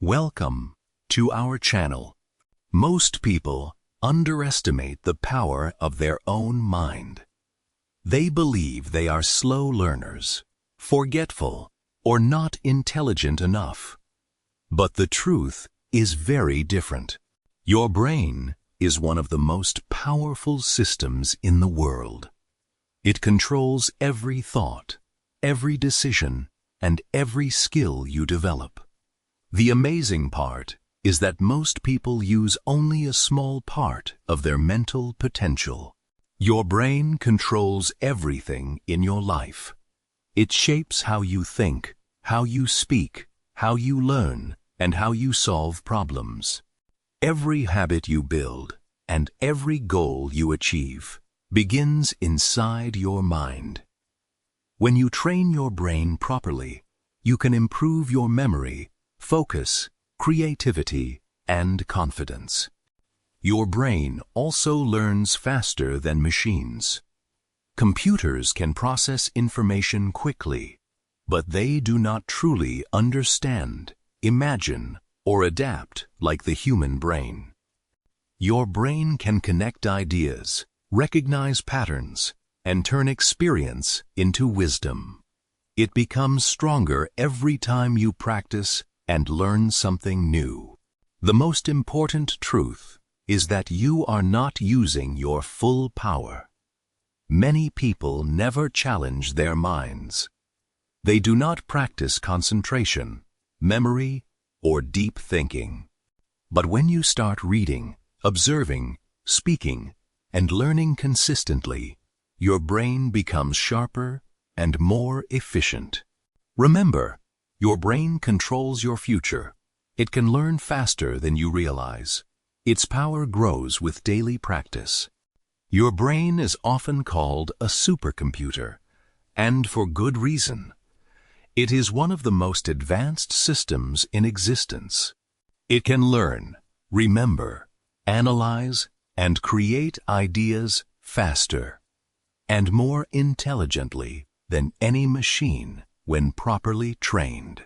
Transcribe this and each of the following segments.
Welcome to our channel. Most people underestimate the power of their own mind. They believe they are slow learners, forgetful, or not intelligent enough. But the truth is very different. Your brain is one of the most powerful systems in the world. It controls every thought, every decision, and every skill you develop. The amazing part is that most people use only a small part of their mental potential. Your brain controls everything in your life. It shapes how you think, how you speak, how you learn, and how you solve problems. Every habit you build and every goal you achieve begins inside your mind. When you train your brain properly, you can improve your memory, focus, creativity, and confidence. Your brain also learns faster than machines. Computers can process information quickly, but they do not truly understand, imagine, or adapt like the human brain. Your brain can connect ideas, recognize patterns, and turn experience into wisdom. It becomes stronger every time you practice and learn something new. The most important truth is that you are not using your full power. Many people never challenge their minds. They do not practice concentration, memory, or deep thinking. But when you start reading, observing, speaking, and learning consistently, your brain becomes sharper and more efficient. Remember, your brain controls your future. It can learn faster than you realize. Its power grows with daily practice. Your brain is often called a supercomputer, and for good reason. It is one of the most advanced systems in existence. It can learn, remember, analyze, and create ideas faster and more intelligently than any machine when properly trained.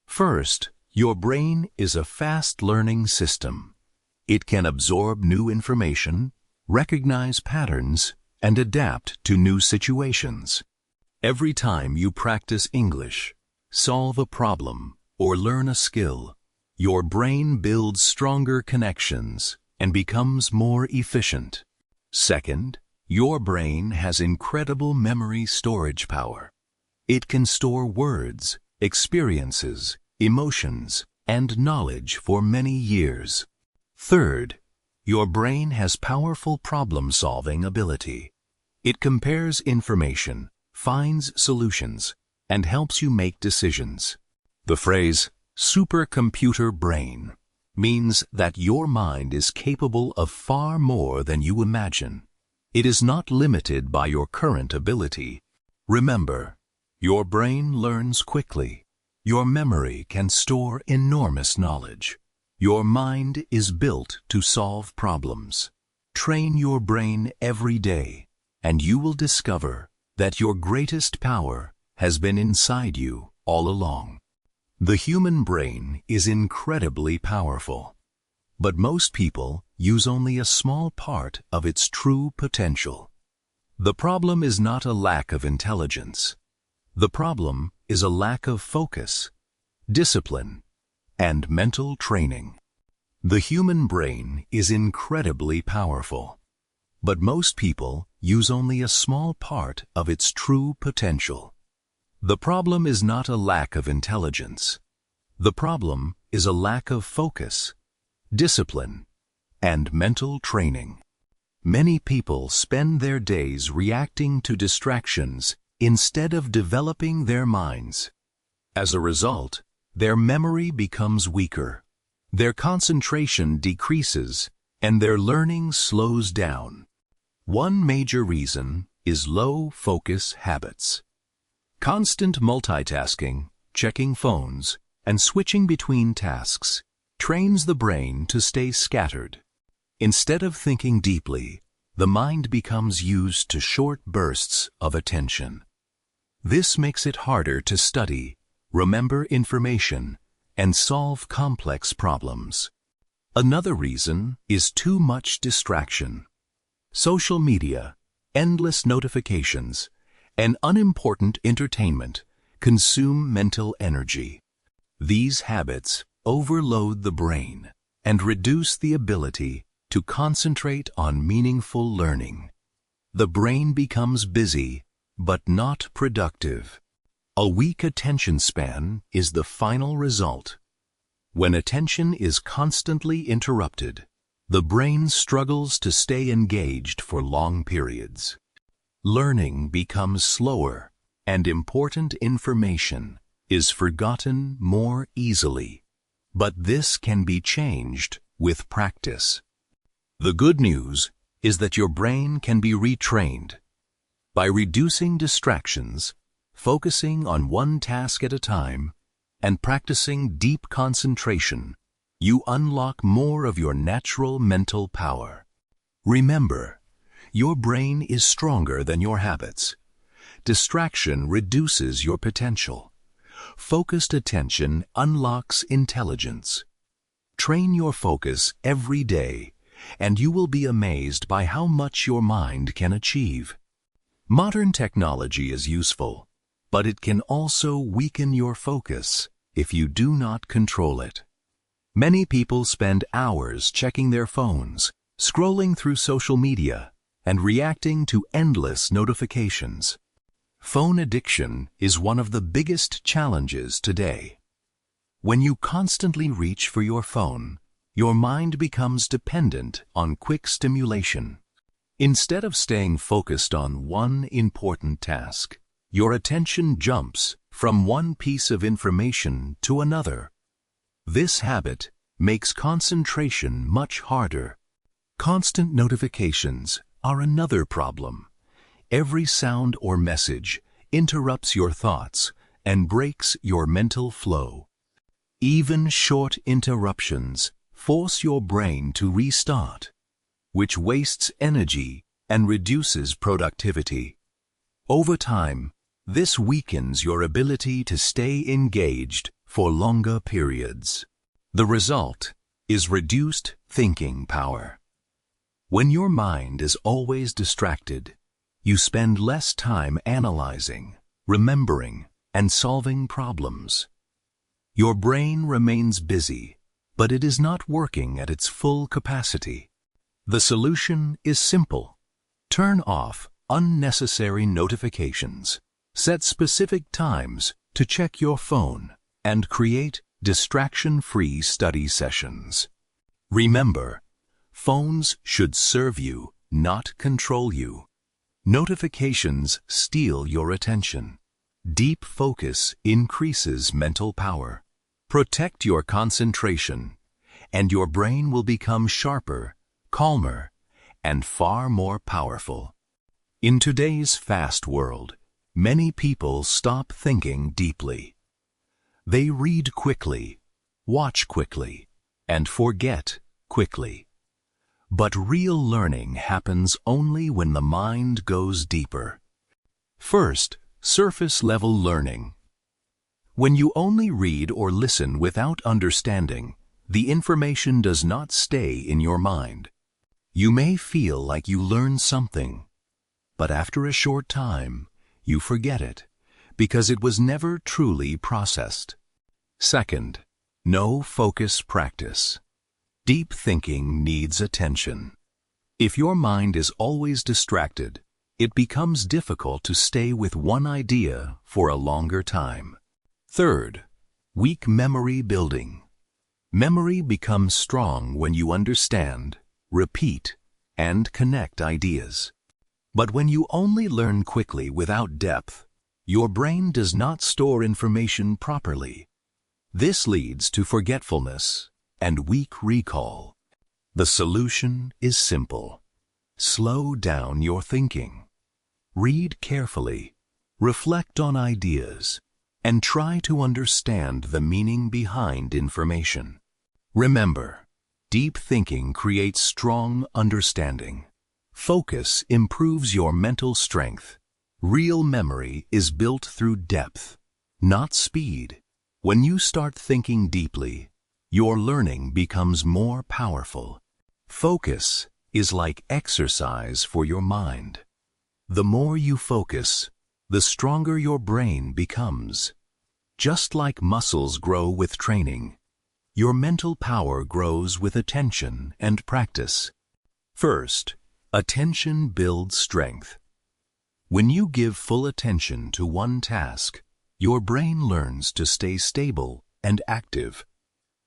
First, your brain is a fast-learning system. It can absorb new information, recognize patterns, and adapt to new situations. Every time you practice English, solve a problem, or learn a skill, your brain builds stronger connections and becomes more efficient. Second, your brain has incredible memory storage power. It can store words, experiences, emotions, and knowledge for many years. Third, your brain has powerful problem-solving ability. It compares information, finds solutions, and helps you make decisions. The phrase, supercomputer brain, means that your mind is capable of far more than you imagine. It is not limited by your current ability. Remember, your brain learns quickly. Your memory can store enormous knowledge. Your mind is built to solve problems. Train your brain every day, and you will discover that your greatest power has been inside you all along. The human brain is incredibly powerful, but most people use only a small part of its true potential. The problem is not a lack of intelligence. The problem is a lack of focus, discipline, and mental training. The human brain is incredibly powerful, but most people use only a small part of its true potential. The problem is not a lack of intelligence. The problem is a lack of focus, discipline, and mental training. Many people spend their days reacting to distractions instead of developing their minds. As a result, their memory becomes weaker, their concentration decreases, and their learning slows down. One major reason is low focus habits. Constant multitasking, checking phones, and switching between tasks trains the brain to stay scattered. Instead of thinking deeply, the mind becomes used to short bursts of attention. This makes it harder to study, remember information, and solve complex problems. Another reason is too much distraction. Social media, endless notifications, and unimportant entertainment consume mental energy. These habits overload the brain and reduce the ability to concentrate on meaningful learning. The brain becomes busy, but not productive. A weak attention span is the final result. When attention is constantly interrupted, the brain struggles to stay engaged for long periods. Learning becomes slower, and important information is forgotten more easily. But this can be changed with practice. The good news is that your brain can be retrained. By reducing distractions, focusing on one task at a time, and practicing deep concentration, you unlock more of your natural mental power. Remember, your brain is stronger than your habits. Distraction reduces your potential. Focused attention unlocks intelligence. Train your focus every day, and you will be amazed by how much your mind can achieve. Modern technology is useful, but it can also weaken your focus if you do not control it. Many people spend hours checking their phones, scrolling through social media, and reacting to endless notifications. Phone addiction is one of the biggest challenges today. When you constantly reach for your phone, your mind becomes dependent on quick stimulation. Instead of staying focused on one important task, your attention jumps from one piece of information to another. This habit makes concentration much harder. Constant notifications are another problem. Every sound or message interrupts your thoughts and breaks your mental flow. Even short interruptions force your brain to restart, which wastes energy and reduces productivity. Over time, this weakens your ability to stay engaged for longer periods. The result is reduced thinking power. When your mind is always distracted, you spend less time analyzing, remembering, and solving problems. Your brain remains busy, but it is not working at its full capacity. The solution is simple. Turn off unnecessary notifications. Set specific times to check your phone and create distraction-free study sessions. Remember, phones should serve you, not control you. Notifications steal your attention. Deep focus increases mental power. Protect your concentration, and your brain will become sharper, calmer, and far more powerful. In today's fast world, many people stop thinking deeply. They read quickly, watch quickly, and forget quickly. But real learning happens only when the mind goes deeper. First, surface-level learning. When you only read or listen without understanding, the information does not stay in your mind. You may feel like you learned something, but after a short time, you forget it, because it was never truly processed. Second, no focus practice. Deep thinking needs attention. If your mind is always distracted, it becomes difficult to stay with one idea for a longer time. Third, weak memory building. Memory becomes strong when you understand, repeat, and connect ideas. But when you only learn quickly without depth, your brain does not store information properly. This leads to forgetfulness and weak recall. The solution is simple. Slow down your thinking. Read carefully, reflect on ideas, and try to understand the meaning behind information. Remember, deep thinking creates strong understanding. Focus improves your mental strength. Real memory is built through depth, not speed. When you start thinking deeply, your learning becomes more powerful. Focus is like exercise for your mind. The more you focus, the stronger your brain becomes. Just like muscles grow with training, your mental power grows with attention and practice. First, attention builds strength. When you give full attention to one task, your brain learns to stay stable and active.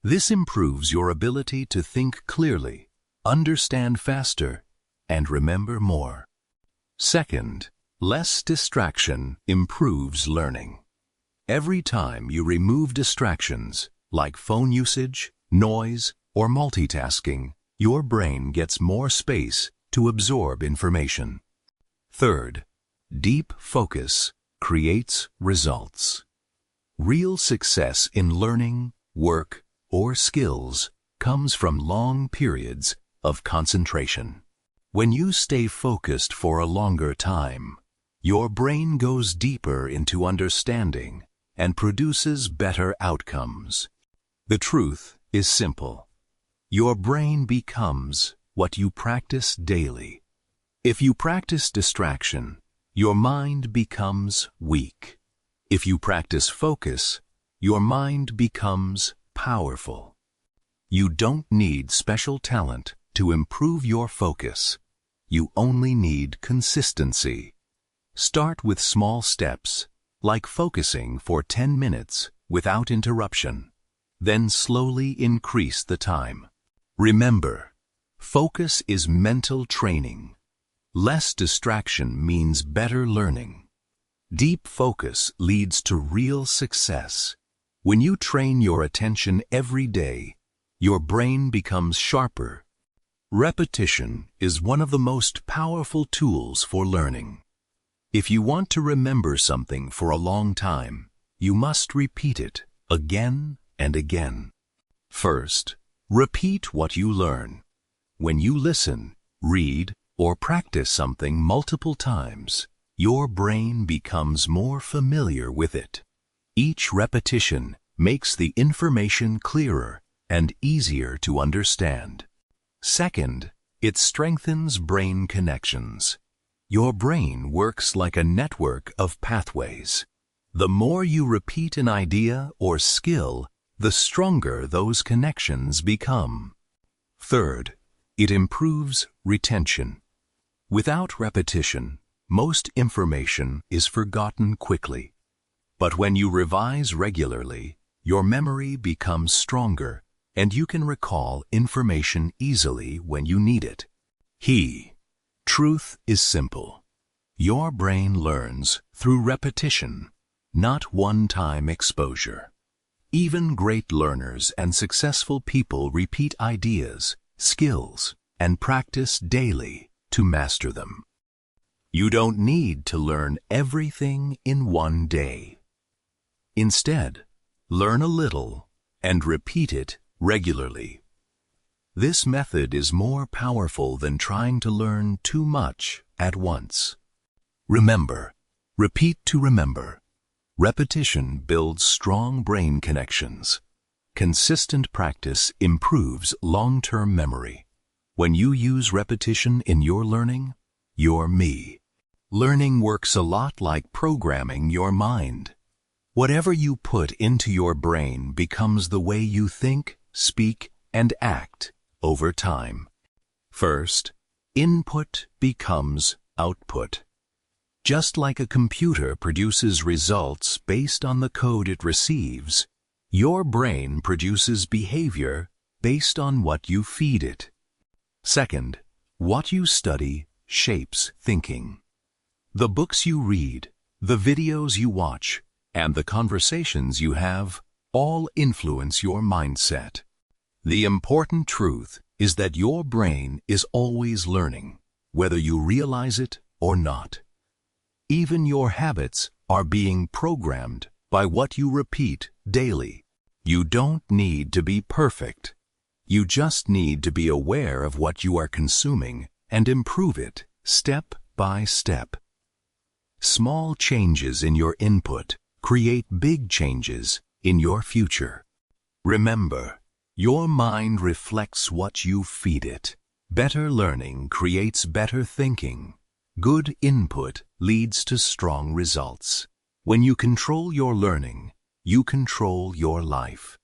This improves your ability to think clearly, understand faster, and remember more. Second, less distraction improves learning. Every time you remove distractions, like phone usage, noise, or multitasking, your brain gets more space to absorb information. Third, deep focus creates results. Real success in learning, work, or skills comes from long periods of concentration. When you stay focused for a longer time, your brain goes deeper into understanding and produces better outcomes. The truth is simple. Your brain becomes what you practice daily. If you practice distraction, your mind becomes weak. If you practice focus, your mind becomes powerful. You don't need special talent to improve your focus. You only need consistency. Start with small steps, like focusing for 10 minutes without interruption. Then slowly increase the time. Remember, focus is mental training. Less distraction means better learning. Deep focus leads to real success. When you train your attention every day, your brain becomes sharper. Repetition is one of the most powerful tools for learning. If you want to remember something for a long time, you must repeat it again and again. First, repeat what you learn. When you listen, read, or practice something multiple times, your brain becomes more familiar with it. Each repetition makes the information clearer and easier to understand. Second, it strengthens brain connections. Your brain works like a network of pathways. The more you repeat an idea or skill, the stronger those connections become. Third, it improves retention. Without repetition, most information is forgotten quickly. But when you revise regularly, your memory becomes stronger and you can recall information easily when you need it. Truth is simple. Your brain learns through repetition, not one-time exposure. Even great learners and successful people repeat ideas, skills, and practice daily to master them. You don't need to learn everything in one day. Instead, learn a little and repeat it regularly. This method is more powerful than trying to learn too much at once. Remember, repeat to remember. Repetition builds strong brain connections. Consistent practice improves long-term memory. When you use repetition in your learning, you're me. Learning works a lot like programming your mind. Whatever you put into your brain becomes the way you think, speak, and act over time. First, input becomes output. Just like a computer produces results based on the code it receives, your brain produces behavior based on what you feed it. Second, what you study shapes thinking. The books you read, the videos you watch, and the conversations you have all influence your mindset. The important truth is that your brain is always learning, whether you realize it or not. Even your habits are being programmed by what you repeat daily. You don't need to be perfect. You just need to be aware of what you are consuming and improve it step by step. Small changes in your input create big changes in your future. Remember, your mind reflects what you feed it. Better learning creates better thinking. Good input leads to strong results. When you control your learning, you control your life.